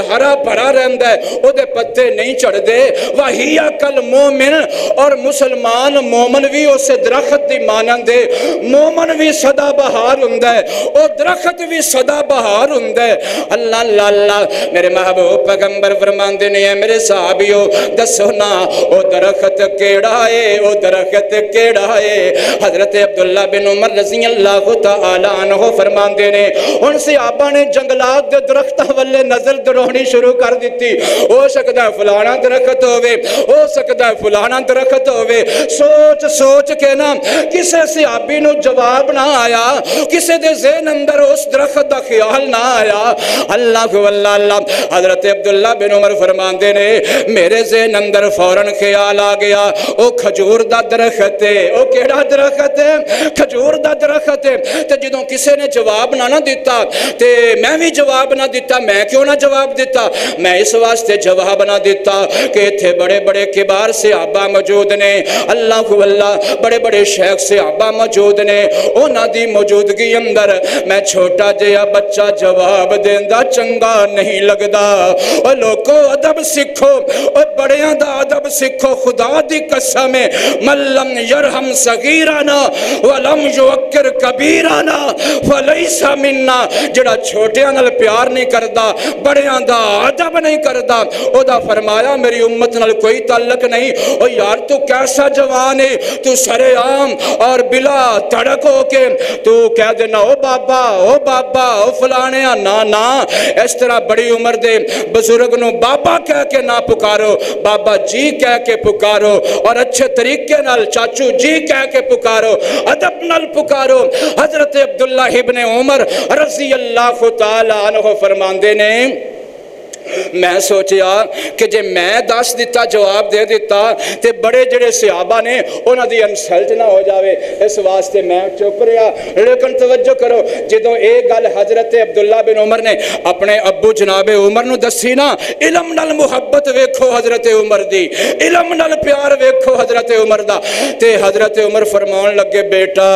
ہرا بھرا رہندا ہے، او دے پتے نہیں چڑھ دے، وہی کل مومن اور مسلمان مومن بھی اسے درخت دی مانند ہے، مومن بھی صدا بہار ہوندا ہے، او درخت بھی صدا بہار ہوندا ہے۔ اللہ اللہ اللہ میرے محبوب پیغمبر فرماندے نے میرے صحابیو دسو نا او درخت کیڑا ہے، او درخت کیڑا ہے؟ حضرت عبداللہ بن عمر رضی اللہ تعالیٰ عنہ فرماندے نے ان صحابہ نے جنگلات دے درختاں والے نظر درونی شروع کر دیتی، ہو سکتا ہے فلانا درخت ہوئے، ہو سکتا ہے فلانا درخت ہوئے، سوچ سوچ کے نا کسے صحابی نو جواب نہ آیا، کسے دے ذہن اندر اس درخت دا خیال نہ آیا۔ اللہ واللہ اللہ حضرت عبداللہ بن عمر فرماندے نے میرے ذہن اندر فوراً خیال آ گیا او کھجور دا درخت ہے۔ او کیڑا درخت ہے؟ کھجور دا درخت ہے۔ تے جدوں کسے نے جواب نہ دیتا تے میں بھی جواب نہ دیتا، میں کیوں نہ جواب دیتا؟ میں اس واسطے جواب نہ دیتا کہ تھے بڑے بڑے کبار صحابہ موجود نے، اللہ واللہ بڑے بڑے شیخ صحابہ موجود نے، اونا دی موجودگی اندر میں چھوٹا جیا بچہ جواب دیندہ چنگا نہیں لگدا۔ اور لوگو ادب سکھو، اور بڑیاں دا ادب سکھو، خدا دی قسم ہے من لم یرحم صغیرنا ولم یوکر کبیرنا فلیس منا، جڑا چھوٹیاں نال پیار نہیں کردا، بڑیاں دا ادب نہیں کردا، او دا فرمایا میری امت نال کوئی تعلق نہیں۔ او یار تو کیسا جوان ہے، تو سرے عام اور بلا تڑک ہو کے تو کہہ دینا او بابا او بابا او فلانے نا نا، اس طرح بڑی عمر دے بزرگ نو بابا کہہ کے نہ پکارو، بابا جی کہہ کے پکارو، اور اچھے طریقے نال چاچو جی کہہ کے پکارو، ادب نال پکارو۔ حضرت عبداللہ ابن عمر رضی اللہ تعالیٰ عنہ فرماندے نے میں سوچیا کہ جے میں دس دیتا جواب دے دیتا تے بڑے جڑے صحابہ نے انہاں دی انسلٹ نہ ہو جاوے، اس واسطے میں چپ رہا۔ لیکن توجہ کرو جدوں ایک گل حضرت عبداللہ بن عمر نے اپنے ابو جناب عمر نو دسی نا، علم نال محبت ویکھو حضرت عمر دی، علم نال پیار ویکھو حضرت عمر دا، تے حضرت عمر فرمان لگے بیٹا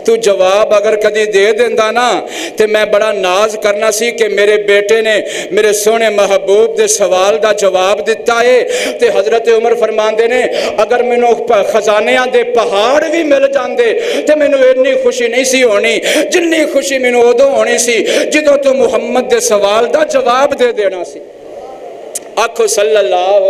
تو جواب اگر کدی دے دیندا نا تے میں بڑا ناز کرنا سی کہ میرے بیٹے نے میرے سونے محبوب دے سوال دا جواب دیتا ہے۔ تے حضرت عمر فرماندے نے اگر مینوں خزانیاں دے پہاڑ بھی مل جاندے تے مینوں اتنی خوشی نہیں سی ہونی جنی خوشی مینوں ادوں ہونی سی جدوں تو محمد دے سوال دا جواب دے دینا سی۔ آکھو صلی اللہ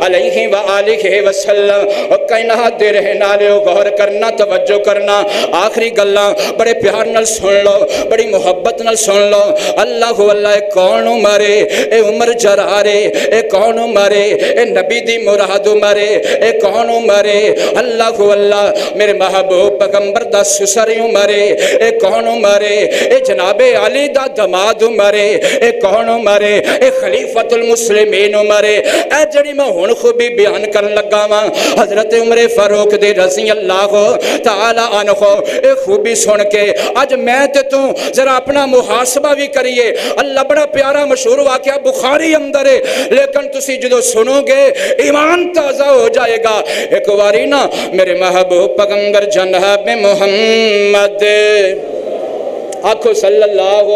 علیہ وآلہ وسلم. اور کائنات دے رہن والے غور کرنا توجہ کرنا آخری گلاں بڑے پیار نال سن لو بڑی محبت نال سن لو. اللہ اللہ کون مرے اے عمر جرارے اے کون مرے اے نبی دی مراد مرے اے کون مرے اللہ اللہ میرے محبوب پیغمبر دا سسر مرے اے کون مرے اے جناب علی دا دماد مرے اے کون مرے اے خلیفۃ المسلمین مرے. اے جڑی میں ہن خوبی بیان کرن لگا وا حضرت عمر فاروق دے رضی اللہ تعالی عنہ اے خوبی سن کے اج میں تے تو ذرا اپنا محاسبہ بھی کریے. اللہ بڑا پیارا مشہور واقعہ بخاری اندر ہے لیکن تسی جدو سنو گے ایمان تازہ ہو جائے گا. ایک واری نا میرے محبوب پیغمبر جناب محمد آکھو صلی اللہ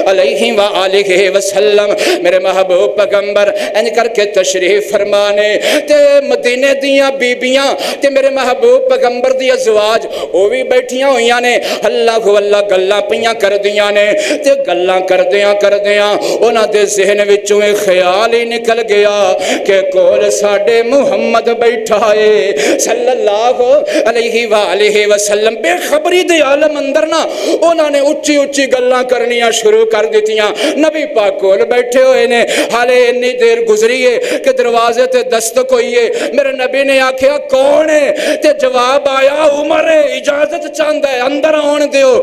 علیہ وآلہ وسلم میرے محبوب پیغمبر ان کر کے تشریف فرمانے تے مدینے دیاں بیبیاں تے میرے محبوب پیغمبر دی ازواج وہ بھی بیٹھیاں ہویاں نے اللہ اللہ گلاں پیاں کر دیاں نے تے گلاں کر دیاں انہاں دے ذہن وچوں ایک خیال ہی نکل گیا کہ کول ساڈے محمد بیٹھا ہے صلی اللہ علیہ وآلہ وسلم. بے خبری دے عالم اندر نا انہاں نے اچھی اچھی گلاں کرنیاں شروع کر دیتیاں. نبی پاک کول بیٹھے ہوئے نے حالے اتنی دیر گزری ہے کہ دروازے تے دستک ہوئی ہے. میرے نبی نے آکھیا کون ہے تے جواب آیا عمر ہے اجازت چاہندا ہے اندر آن دیو.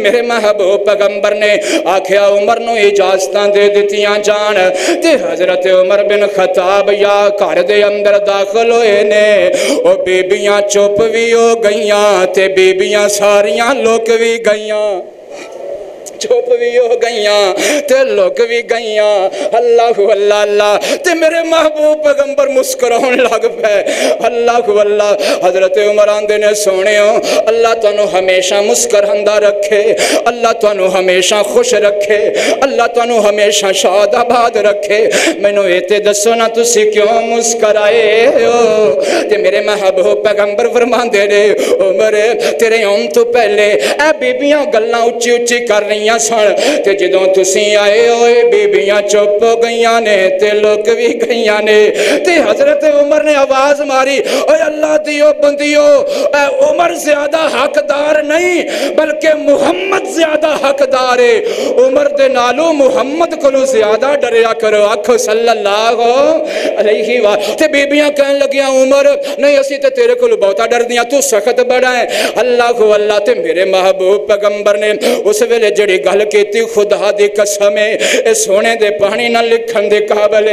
میرے محبوب پیغمبر نے آکھیا عمر نو اجازتاں دے دیتیاں جان تے حضرت عمر بن خطاب یا گھر دے اندر داخل ہوئے نے. او بیبیاں چپ بھی ہو گئیاں تے بیبیاں ساریاں لوک بھی گئیاں چوپ بھی ہو گئیاں تے لوگ بھی گئیاں. اللہ اللہ اللہ تے میرے محبوب پیغمبر مسکراؤن لگ پے. اللہ اللہ حضرت عمر آندے نے سونے ہو اللہ تانوں ہمیشہ مسکراندہ رکھے اللہ تانوں ہمیشہ خوش رکھے اللہ تانوں ہمیشہ شاد آباد رکھے. میں نو ایتے دسو نا تسی کیوں مسکرائے ہو تے میرے محبوب پیغمبر فرماندے نے عمر تیرے ہم تو پہلے اے بیبیاں گلاں اچھی اچھی کر رہی سن تے جدوں تسی آئے ہوئے بیبیاں چپ ہو گئیاں نے تے لوگ بھی گئیاں نے. تے حضرت عمر نے آواز ماری اے اللہ دیو بندیو اے عمر زیادہ حقدار نہیں بلکہ محمد زیادہ حقدار ہے. عمر دے نالو محمد کو زیادہ ڈریا کرو. آکھو صلی اللہ علیہ وآلہ. تے بیبیاں کہن لگیاں عمر نہیں اسی تے تیرے کو بہتا ڈر دیاں تو سخت بڑا ہے. اللہ اللہ تے میرے محبوب پیغمبر نے اس ویلے جڑی گل کیتی خدا دی قسم اے سونے دے پانی نہ لکھن دے قابل.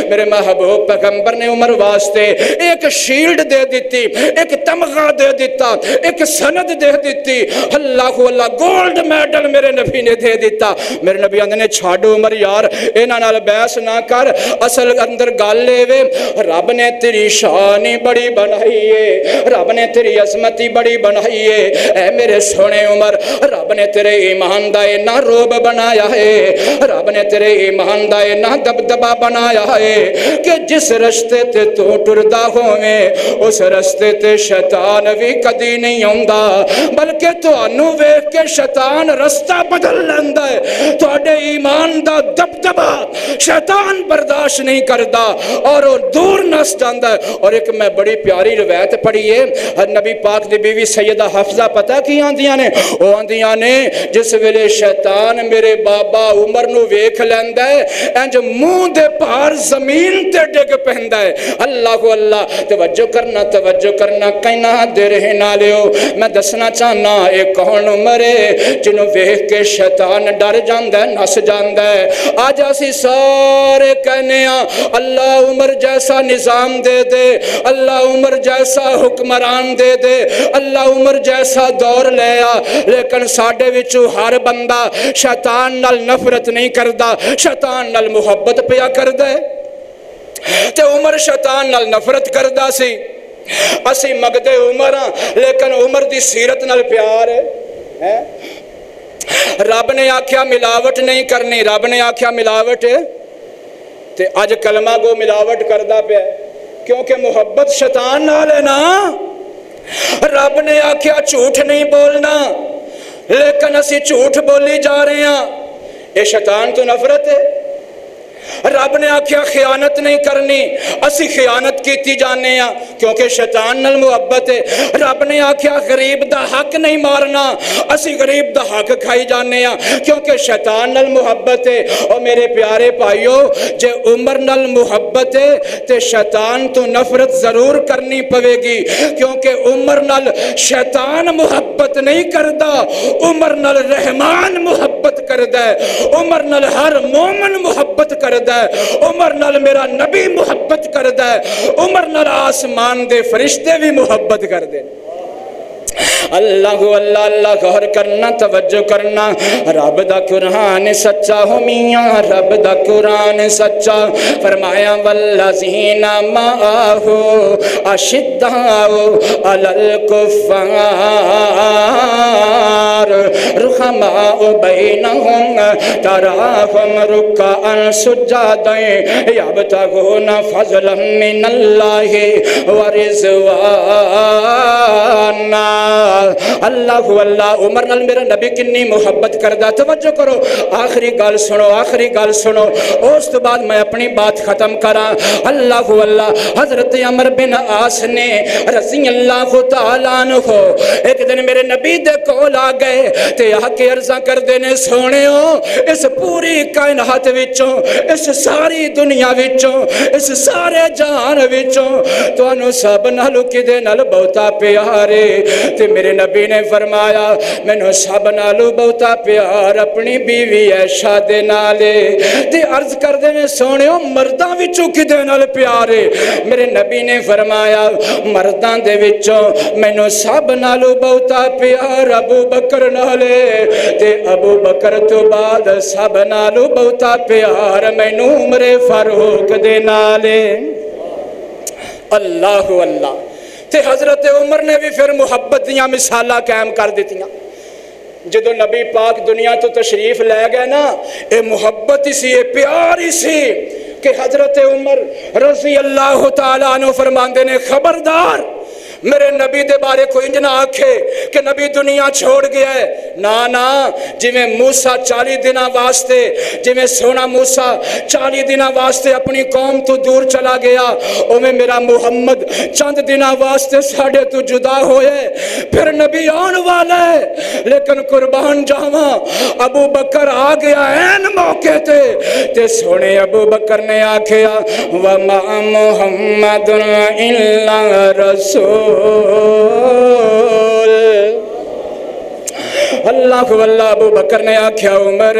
میرے محبوب پیغمبر نے عمر واسطے ایک شیلڈ دے دیتی ایک تمغہ دے دیتا ایک سند دے دیتی. اللہ اللہ گولڈ میڈل میرے نبی نے دے دیتا. میرے نبی آندے نے چھاڑو عمر یار انہاں نال بحث نہ کر اصل اندر گل لے وے رب نے تیری شان بڑی بنائی ہے رب نے تیری عظمت بڑی بنائی ہے. اے میرے سونے عمر رب نے تیرے ایمان دا نہ روب بنایا ہے رب نے تیرے ایمان دا نہ دبدبا بنایا ہے کہ جس رستے تے تو ٹردا ہوویں اس رستے تے شیطان بھی کدی نہیں آندا بلکہ تانوں ویکھ کے شیطان رستہ بدل لیندا ہے. تواڈے ایمان دا دبدبا شیطان برداشت نہیں کردا اور وہ دور نس جاندا ہے. اور ایک میں بڑی پیاری روایت پڑھی ہے نبی پاک دی بیوی سیدہ حفصہ پتہ کی آندیاں نے وہ آندیاں نے جس ویلے شیطان میرے بابا عمر نو ویکھ لیندا ہے انج منہ دے پار زمین تے ڈگ پیندا ہے. اللہ اللہ توجہ کرنا کہنا دے رہن والےو میں دسنا چاہنا اے کون عمر ہے جنوں ویکھ کے شیطان ڈر جاندا ہے نس جاندا ہے. اج اسی سارے کہنے ہاں اللہ عمر جیسا نظام دے دے اللہ عمر جیسا حکمران دے دے اللہ عمر جیسا دور لے آ لیکن ساڈے وچوں ہر بندہ شیطان نال نفرت نہیں کردا شیطان نال محبت پیا کردا ہے. تے عمر شیطان نال نفرت کردا سی اسی مگدے عمر ہاں لیکن عمر دی سیرت نال پیار ہے. رب نے آکھیا ملاوٹ نہیں کرنی رب نے آکھیا ملاوٹ تے اج کلمہ گو ملاوٹ کردا پیا کیونکہ محبت شیطان نال ہے نا. رب نے آکھیا جھوٹ نہیں بولنا لیکن اسی جھوٹ بولی جا رہے ہیں. اے شیطان تو نفرت ہے رب نے آکھیا خیانت نہیں کرنی، اسی خیانت کیتی جانے ہیں کیونکہ شیطان نال محبت ہے۔ رب نے آکھیا غریب دا حق نہیں مارنا، اسی غریب دا حق کھائی جانے ہیں کیونکہ شیطان نال محبت ہے۔ اور میرے پیارے بھائیو، جے عمر نال محبت ہے تے شیطان تو نفرت ضرور کرنی پوے گی، کیونکہ عمر نال شیطان محبت نہیں کردا، عمر نال رحمان محبت کردا ہے، عمر نال ہر مومن محبت کردا ہے، عمر نال میرا نبی محبت کردا ہے، عمر نال آسمان دے فرشتے بھی محبت کردے۔ اللہ اللہ اللہ غور کرنا، توجہ کرنا، رب دا قرآن سچا ہو میاں، رب دا قرآن سچا۔ فرمایا والذین معہ اشداء علی الکفار رحماء بینہم تراہم رکعا سجدا یبتغون فضلا من اللہ ورضوانا۔ اللہ اللہ عمر نال میرا نبی کنی محبت کردہ۔ توجہ کرو، آخری گل سنو، آخری گل سنو، اس تو بعد میں اپنی بات ختم کرا۔ اللہ اللہ حضرت عمر بن عاص نے رضی اللہ تعالیٰ عنہ ایک دن میرے نبی دے کول آ گئے تے آ کے عرضاں کر دینے سونےو اس پوری کائنات وچوں، اس ساری دنیا وچوں، اس سارے جہان وچوں تانوں سب نالوں کدے نال بہتا پیارے؟ تے میرے نبی نے فرمایا مینوں سب نالوں بہتا پیار اپنی بیوی عائشہ دے نالے۔ تے عرض کر دینے سونےو مرداں وچوں کدے نال پیارے؟ میرے نبی نے فرمایا مرداں دے وچوں مینوں سب نالوں بہتا پیار ابو بکر نالے، تے ابو بکر تو بعد سب نالوں بہتا پیار مینوں عمر فاروق دے نالے۔ اللہ اللہ۔ تے حضرت عمر نے بھی پھر محبت دیاں مثالاں قائم کر دیتیاں۔ جدو نبی پاک دنیا تو تشریف لے گئے نا، اے محبت اسی، اے پیار اسی کہ حضرت عمر رضی اللہ تعالیٰ عنہ فرماندے نے خبردار میرے نبی دے بارے کوئی انج نہ آکھے کہ نبی دنیا چھوڑ گیا ہے۔ نا جی میں موسیٰ 40 دنہ واسطے، جی میں سونا موسیٰ 40 دنہ واسطے اپنی قوم تو دور چلا گیا، او میں میرا محمد چند دنہ واسطے ساڑھے تو جدا ہوئے، پھر نبی آن والا ہے۔ لیکن قربان جاواں ابو بکر آ گیا این موقع تے سونے ابو بکر نے آکھیا وَمَا مُحَمَّدٌ إِلَّا رَسُولٌ۔ اللہ واللہ ابو بکر نے آکھیا عمر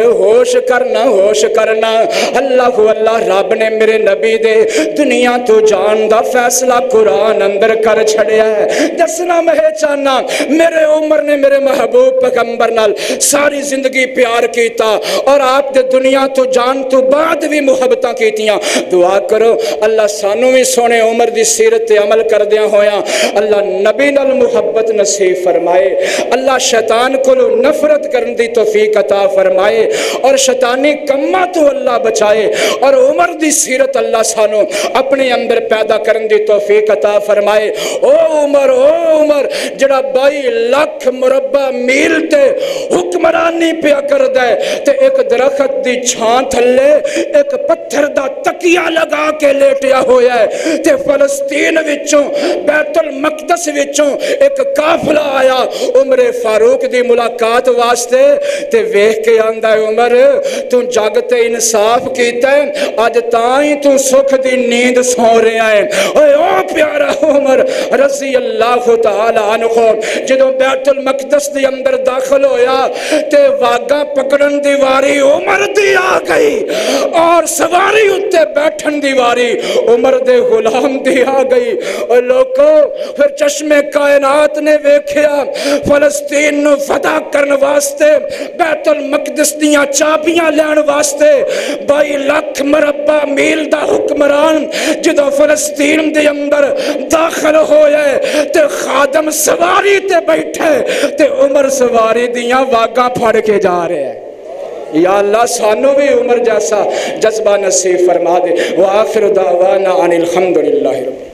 ہوش کرنا۔ اللہ واللہ رب نے میرے نبی دے دنیا تو جان دا فیصلہ قرآن اندر کر چھڑیا ہے۔ دسنا میں چاہنا میرے عمر نے میرے محبوب پیغمبر نال ساری زندگی پیار کیتا اور آپ دے دنیا تو جان تو بعد بھی محبتاں کیتیاں۔ دعا کرو اللہ سانو بھی سونے عمر دی سیرت عمل کر دیا ہویا، اللہ نبی نال محبت نصیب فرمائے، اللہ شیطان کو نفرت کرن دی توفیق عطا فرمائے اور شیطانی کمہ تو اللہ بچائے، اور عمر دی سیرت اللہ سانو اپنے اندر پیدا کرن دی توفیق عطا فرمائے۔ او عمر جڑا 22 لاکھ مربع میل تے حکمرانی پیا کر دے تے ایک درخت دی چھان تھلے ایک پتھر دا تکیہ لگا کے لیٹیا ہویا ہے تے فلسطین وچوں بیت المقدس وچوں ایک قافلہ آیا عمر فاروق دی ملاقات واسطے تے ویکھ کے آندا ہے عمر تو جگ تے انصاف کیتا ہے، اج تائیں تو سکھ دی نیند سو رہا ہے۔ او پیارا عمر رضی اللہ تعالی عنہ جدوں بیت المقدس دی اندر داخل ہویا تے واگاں پکڑن دی واری عمر دی آ گئی اور سواری اتے بیٹھن دی واری عمر دے غلام دی آ گئی۔ اور لوگوں پھر چشمے کائنات نے ویکھیا فلسطین نو فتح کرن واسطے بیت المقدس دیاں چابیاں لین واسطے 22 لاکھ مربع میل دا حکمران جدو فلسطین دے اندر داخل ہوئے تے خادم سواری تے بیٹھے تے عمر سواری دیاں واگاں پھڑ کے جا رہے ہیں۔ یا اللہ سانو بھی عمر جیسا جذبہ نصیب فرما دے۔ وآخر دعوانا عن الحمدللہ رب